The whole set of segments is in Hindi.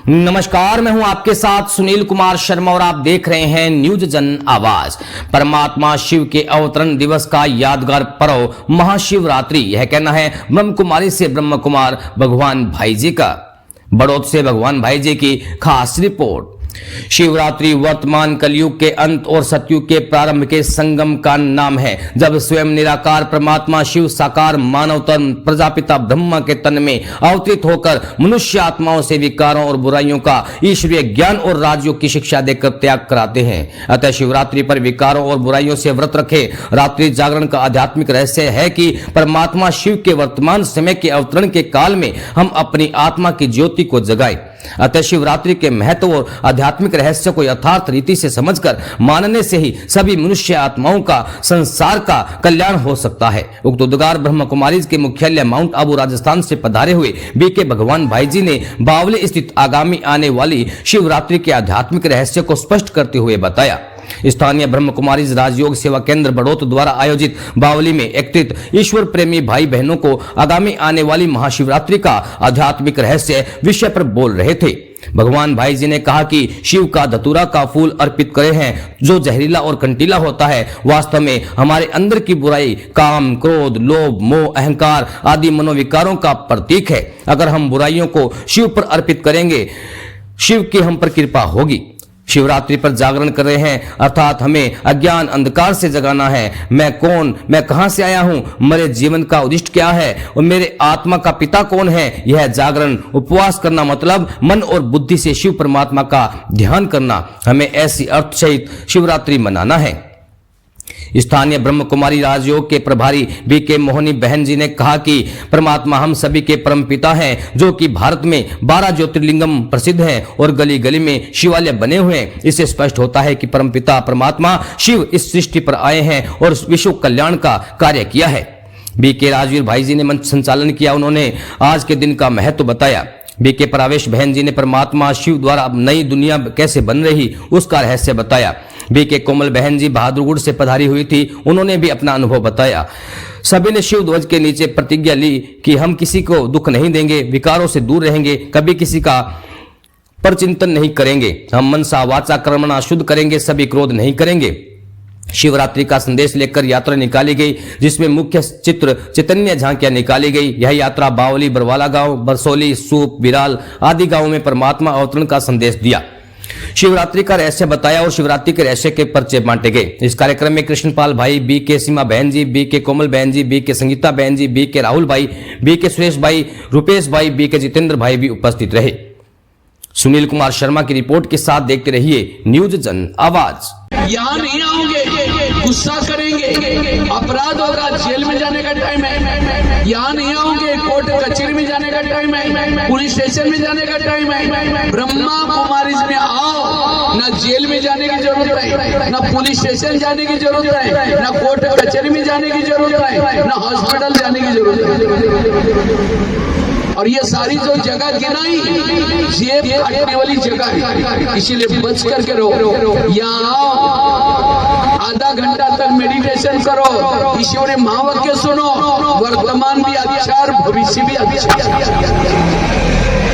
नमस्कार, मैं हूं आपके साथ सुनील कुमार शर्मा और आप देख रहे हैं न्यूज जन आवाज। परमात्मा शिव के अवतरण दिवस का यादगार पर्व महाशिवरात्रि, यह कहना है ब्रह्म कुमारी से ब्रह्म कुमार भगवान भाई जी का। बड़ौद से भगवान भाई जी की खास रिपोर्ट। शिवरात्रि वर्तमान कलयुग के अंत और सतयुग के प्रारंभ के संगम का नाम है, जब स्वयं निराकार परमात्मा शिव साकार मानव तन प्रजापिता ब्रह्मा के तन में अवतरित होकर मनुष्य आत्माओं से विकारों और बुराइयों का ईश्वरीय ज्ञान और राजयोग की शिक्षा देकर त्याग कराते हैं। अतः शिवरात्रि पर विकारों और बुराइयों से व्रत रखे। रात्रि जागरण का आध्यात्मिक रहस्य है कि परमात्मा शिव के वर्तमान समय के अवतरण के काल में हम अपनी आत्मा की ज्योति को जगाएं। अतः शिवरात्रि के महत्व और आध्यात्मिक रहस्य को यथार्थ रीति से समझकर मानने से ही सभी मनुष्य आत्माओं का संसार का कल्याण हो सकता है। उक्त उद्गार ब्रह्म कुमारी के मुख्यालय माउंट आबू राजस्थान से पधारे हुए बीके भगवान भाई जी ने बावली स्थित आगामी आने वाली शिवरात्रि के आध्यात्मिक रहस्य को स्पष्ट करते हुए बताया। स्थानीय ब्रह्म कुमारी राजयोग सेवा केंद्र बड़ौत द्वारा आयोजित बावली में एकत्रित ईश्वर प्रेमी भाई बहनों को आगामी आने वाली महाशिवरात्रि का आध्यात्मिक रहस्य विषय पर बोल रहे थे। भगवान भाई जी ने कहा कि शिव का धतूरा का फूल अर्पित करे हैं, जो जहरीला और कंटीला होता है, वास्तव में हमारे अंदर की बुराई, काम, क्रोध, लोभ, मोह, अहंकार आदि मनोविकारों का प्रतीक है। अगर हम बुराइयों को शिव पर अर्पित करेंगे, शिव की हम पर कृपा होगी। शिवरात्रि पर जागरण कर रहे हैं, अर्थात हमें अज्ञान अंधकार से जगाना है। मैं कौन, मैं कहां से आया हूं, मेरे जीवन का उद्देश्य क्या है और मेरे आत्मा का पिता कौन है। यह जागरण उपवास करना मतलब मन और बुद्धि से शिव परमात्मा का ध्यान करना। हमें ऐसी अर्थ सहित शिवरात्रि मनाना है। स्थानीय ब्रह्म कुमारी राजयोग के प्रभारी बीके मोहनी बहन जी ने कहा कि परमात्मा हम सभी के परम पिता हैं, जो कि भारत में 12 ज्योतिर्लिंगम प्रसिद्ध हैं और गली गली में शिवालय बने हुए हैं। इससे स्पष्ट होता है कि परम पिता परमात्मा शिव इस सृष्टि पर आए हैं और विश्व कल्याण का कार्य किया है। बीके राजवीर भाई जी ने मंच संचालन किया। उन्होंने आज के दिन का महत्व बताया। बीके परावेश बहन जी ने परमात्मा शिव द्वारा अब नई दुनिया कैसे बन रही उसका रहस्य बताया। बीके कोमल बहन जी बहादुरगढ़ से पधारी हुई थी। उन्होंने भी अपना अनुभव बताया। सभी ने शिव ध्वज के नीचे प्रतिज्ञा ली कि हम किसी को दुख नहीं देंगे, विकारों से दूर रहेंगे, कभी किसी का परचिंतन नहीं करेंगे, हम मनसा वाचा कर्मणा शुद्ध करेंगे, सभी क्रोध नहीं करेंगे। शिवरात्रि का संदेश लेकर यात्रा निकाली गई, जिसमें मुख्य चित्र चैतन्य झांकियां निकाली गई। यह यात्रा बावली, बरवाला गांव, बरसोली, सूप, बिराल आदि गांवों में परमात्मा अवतरण का संदेश दिया, शिवरात्रि का रहस्य बताया और शिवरात्रि के रहस्य के पर्चे बांटे गए। इस कार्यक्रम में कृष्णपाल भाई, बी के सीमा बहन जी, बी के कोमल बहन जी, बी के संगीता बहन जी, बी के राहुल भाई, बी के सुरेश भाई, रुपेश भाई, बी के जितेंद्र भाई भी उपस्थित रहे। सुनील कुमार शर्मा की रिपोर्ट के साथ देखते रहिए न्यूज जन आवाज। यहाँ नहीं आओगे, गुस्सा करेंगे, अपराध होगा, जेल में जाने का टाइम है। यहाँ नहीं आओगे, कोर्ट कचहरी में जाने का टाइम है, पुलिस स्टेशन में जाने का टाइम है। ब्रह्मा कुमारी में आओ, ना जेल में जाने की जरूरत है, ना पुलिस स्टेशन जाने की जरूरत है, ना कोर्ट कचहरी में जाने की जरूरत है, ना हॉस्पिटल जाने की जरूरत है। और ये सारी जो जगह गिनाई, ये काटने वाली जगह है, इसीलिए बच करके रहो। यहाँ आओ, आधा घंटा तक मेडिटेशन करो, ईश्वरीय महावाक्य सुनो, वर्तमान भी अच्छा और भविष्य भी अच्छा।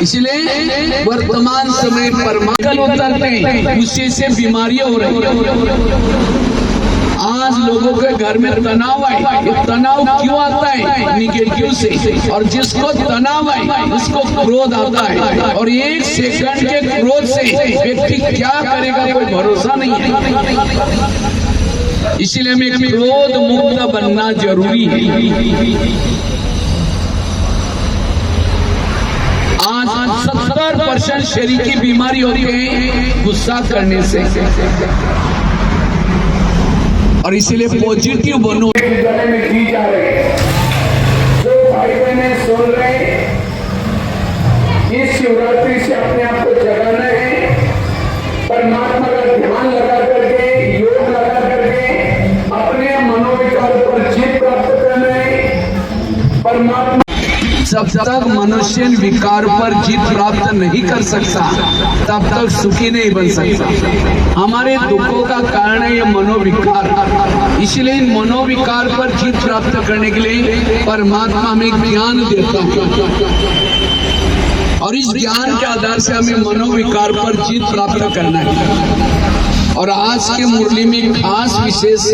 इसलिए वर्तमान समय पर कल उतरते, उसी से बीमारियां हो रही है। आज लोगों के घर में तनाव है। ये तनाव क्यों आता है? निगेटिव से। और जिसको तनाव है उसको क्रोध आता है, और एक सेकंड के क्रोध से व्यक्ति क्या करेगा कोई भरोसा नहीं है। इसीलिए हमें क्रोध मुक्त बनना जरूरी है। आज 70% शरीर की बीमारी होती है गुस्सा करने से, और इसीलिए पॉजिटिव बनो। गले में की जा रही है, जो भाई बहने सुन रहे हैं, इस शिवरात्रि से अपने आप को जगाना है। परमात्मा का ध्यान लगा करके, योग लगा करके अपने मनोविकार पर जीत प्राप्त करना है। परमात्मा जब तक मनुष्य विकार पर जीत प्राप्त नहीं कर सकता, तब तक सुखी नहीं बन सकता। हमारे दुखों का कारण है ये मनोविकार। इसलिए इन मनोविकार पर जीत प्राप्त करने के लिए परमात्मा हमें ज्ञान देता है। और इस ज्ञान के आधार से हमें मनोविकार पर जीत प्राप्त करना है। और आज के मुरली में खास विशेष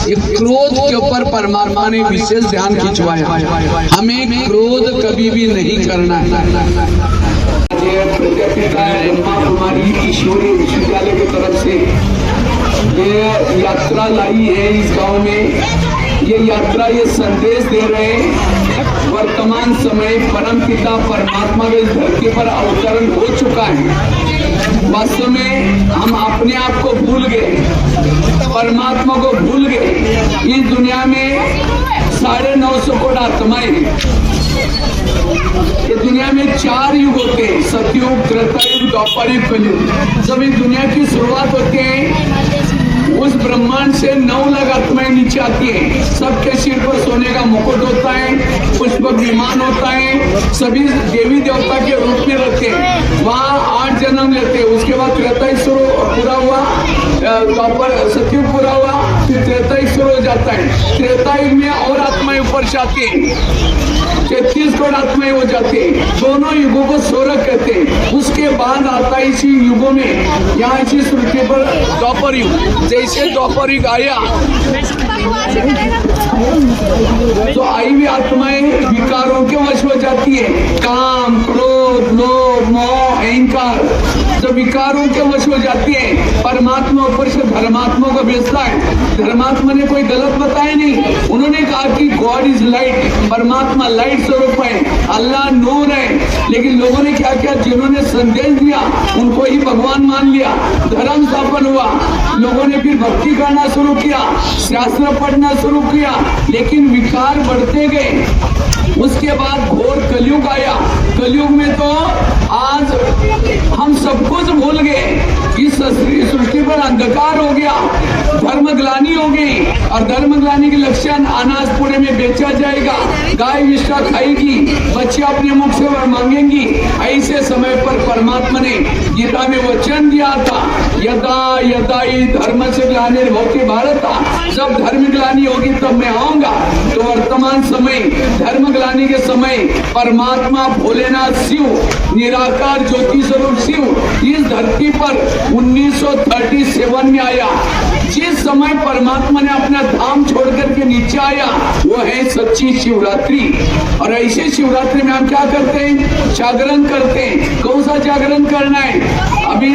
एक क्रोध के ऊपर परमात्मा ने विशेष ध्यान खिंचवाया। हमें क्रोध कभी भी नहीं करना है। प्रजापिता ब्रह्मा कुमारी ईश्वरीय विश्वविद्यालय की तरफ से ये यात्रा लाई है इस गांव में। ये यात्रा ये संदेश दे रहे हैं वर्तमान समय परमपिता परमात्मा के इस धरती पर अवतरण हो चुका है। वास्तव में हम अपने आप को भूल गए, परमात्मा को भूल गए। इस दुनिया में 950 करोड़ आत्माएं हैं। इस दुनिया में 4 युग होते हैं, सतयुग, त्रेतायुग, द्वापर युग, कलयुग। जब इस दुनिया की शुरुआत होती है उस ब्रह्मांड से 9 लाख आत्माएं नीचे आती हैं। सबके सिर पर सोने का मुकुट होता है, पुष्पक विमान होता है, सभी देवी देवता के रूप में रहते हैं। वहाँ 8 जन्म लेते हैं। उसके बाद त्रेतायुग शुरू पूरा हुआ, द्वापर सतयुग पूरा हुआ, फिर त्रेतायुग शुरू हो जाता है। त्रेतायुग में और आत्माएं ऊपर से आती हैं, 33 करोड़ आत्माएं हो जाती हैं। दोनों युगों को सोरक कहते हैं। उसके बाद आता है इसी युगों में यहाँ इसी सृष्टि पर द्वापर युग। जैसे द्वापर युग आया तो आई हुई आत्माएं विकारों के वश हो जाती है। काम, क्रोध, लोभ, मोह, अहंकार जब विकारों के वश हो जाती है, परमात्मा ऊपर से धर्मात्मा को भेजता है। धर्मात्मा ने कोई गलत बताया नहीं। उन्होंने कहा कि गॉड इज लाइट, परमात्मा लाइट स्वरूप है, अल्लाह नूर है। लेकिन लोगों ने क्या किया, जिन्होंने संदेश दिया उनको ही भगवान मान लिया, धर्म स्थापन हुआ। लोगों ने फिर भक्ति करना शुरू किया, शास्त्र पढ़ना शुरू किया, लेकिन विकार बढ़ते गए। उसके बाद घोर कलयुग आया। कलयुग में तो आज हम सब कुछ भूल गए। इस सृष्टि पर अंधकार हो गया, धर्मग्लानि हो गई। और धर्मग्लानि के लक्षण अनाजपुरे में बेचा जाएगा, गाय विष्ठा खाएगी, बच्चे अपने मुख से मांगेंगी। ऐसे समय पर परमात्मा ने गीता में वचन दिया था, यदा यदा ही धर्म से ग्लानिर्भवति भारत, जब धर्म ग्लानि होगी तब मैं आऊंगा। तो वर्तमान समय धर्मग्लानि के समय परमात्मा भोलेनाथ शिव, निराकार ज्योति स्वरूप शिव इस धरती पर 1937 में आया। जिस समय परमात्मा ने अपना धाम छोड़ करके नीचे आया वो है सच्ची शिवरात्रि। और ऐसे शिवरात्रि में हम क्या करते हैं, जागरण करते हैं। कौन सा जागरण करना है? अभी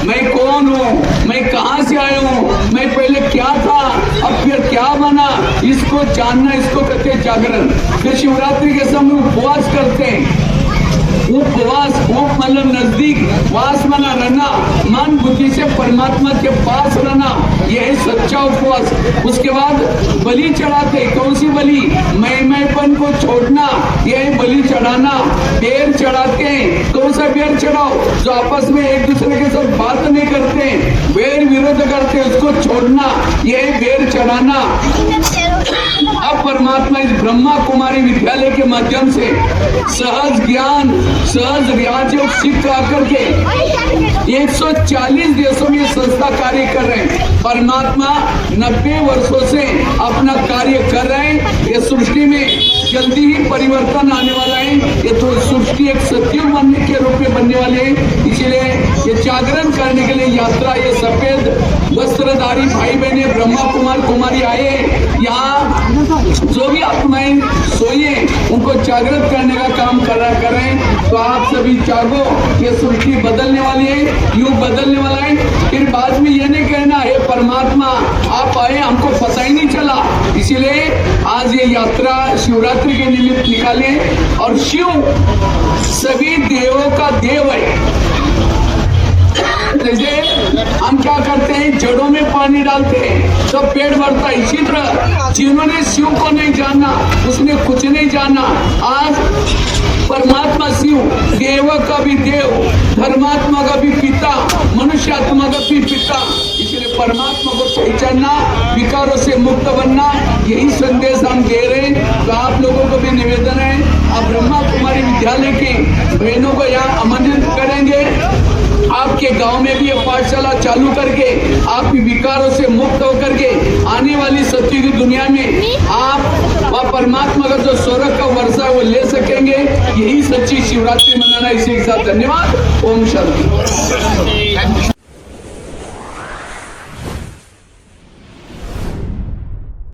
मैं कौन हूँ, मैं कहाँ से आया हूँ, मैं पहले क्या था, अब फिर क्या बना, इसको जानना, इसको कहते हैं जागरण। फिर शिवरात्रि के समय उपवास करते हैं। उपवास, उप मतलब नजदीक, वास मना रहना, मन बुद्धि से परमात्मा के पास रहना, यह है सच्चा उपवास। उसके बाद बलि चढ़ाते। कौन सी बलि? मैपन को छोड़ना, यह है बलि चढ़ाना। बेर चढ़ाते हैं। कौन सा बेर चढ़ाओ? जो आपस में एक दूसरे के साथ बात नहीं करते, बेर विरोध करते, उसको छोड़ना, यह है बेर चढ़ाना। अब परमात्मा इस ब्रह्मा कुमारी विद्यालय के माध्यम से सहज ज्ञान, सहज राजयोग सीख आकर के 140 देशों में संस्था कार्य कर रहे हैं। परमात्मा 90 वर्षों से अपना कार्य कर रहे हैं। ये सृष्टि में जल्दी ही परिवर्तन आने वाला है। ये तो सृष्टि एक सत्युग बनने के रूप में बनने वाले है। इसलिए ये जागरण करने के लिए यात्रा, ये सफेद वस्त्रधारी भाई बहने ब्रह्मा कुमार कुमारी आए। यहाँ जो भी आत्माएं सोई है उनको जागृत करने का काम कर रहे हैं। तो आप सभी जागो, ये सृष्टि बदलने वाली है, युग बदलने वाला है। फिर बाद में ये नहीं कहना है परमात्मा आप आए हमको पता ही नहीं चला। इसीलिए आज ये यात्रा शिवरात्रि के निमित्त निकाले। और शिव सभी देवों का देव है। जैसे हम क्या करते हैं, जड़ों में पानी डालते हैं तो पेड़ बढ़ता है। इसी तरह जिन्होंने शिव को नहीं जाना उसने कुछ नहीं जाना। आज परमात्मा शिव देव का भी देव, धर्मात्मा का भी पिता, मनुष्य आत्मा का भी पिता। इसलिए परमात्मा को पहचानना, विकारों से मुक्त बनना, यही संदेश हम दे रहे हैं। तो आप लोगों को भी निवेदन है, आप ब्रह्मा कुमारी विद्यालय की बहनों को यहाँ आमंत्रित करेंगे। आपके गांव में भी ये पाठशाला चालू करके आप विकारों से मुक्त होकर के आने वाली सत्य की दुनिया में आप वहाँ परमात्मा का जो स्वर्ग का वर्षा है वो ले सकेंगे। यही सच्ची शिवरात्रि मनाना। इसी के साथ धन्यवाद। ओम शांति।